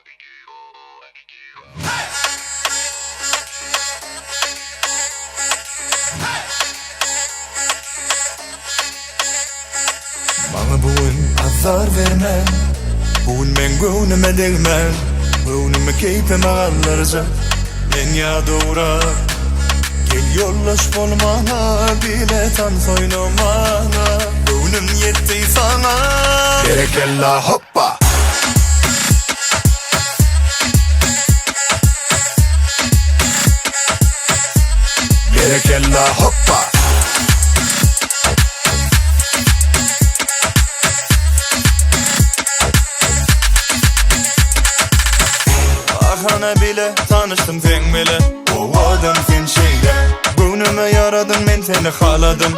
Bana bugün azar verme, bugün ben gönlüme değme, gönlümü keyfime alırca men ya doğra. Gel yollaş bolmana, bilet an oynamana, gönlüm yetti sana. Berekella hoppa. Berekella hoppa. Ahana bile tanıştım tengmele, ovadım sen şeyde. Gönlüme yaradın, men seni haladım,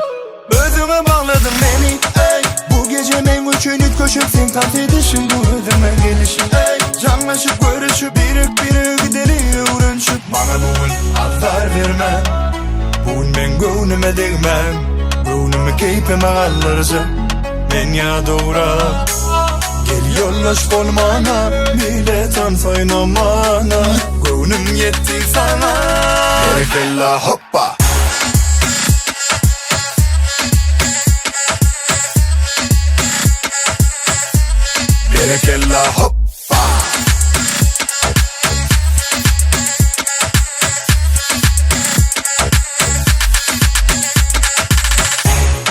özüme bağladın beni, ey. Bu gece men üçünü koşup sen kat edişin, bu ödeme gelişin, ey. Canlaşıp görüşüp birik deli uğraşıp bana bugün azar verme, bugün ben gönlüme değmem, gönlümü keyfime alırca men ya doğra. Gel yollaş bolmana, bilet an oynamana, gönlüm yetti sana. Berekella hoppa. Berekella hoppa.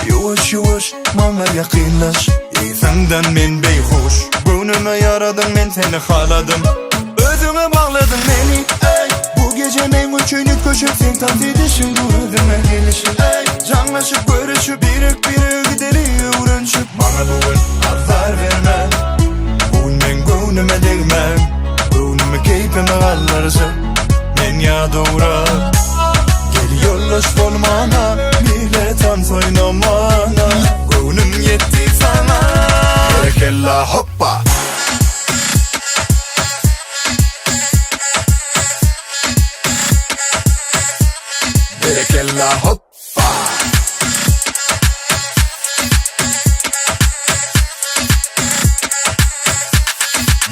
Yavaş yavaş bana yakınlaş, senden men beyhuş. Gönlüme yaradın, men seni haladım, özüme bağladın beni, ey. Bu gece men üçünü koşup sen tat edişin, bu ödeme gelişin, ey. Canlaşıp görüşüp birik deli uğraşıp bana bugün azar verme, bugün ben gönlüme değmem, gönlümü keyfime alırca men ya doğra. Gel yollaş bolmana, bilet an oynamana, gönlüm yetti sana. Berekella hoppa. Berekella hoppa.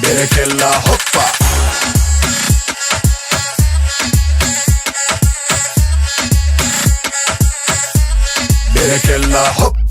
Berekella hoppa. Berekella hoppa.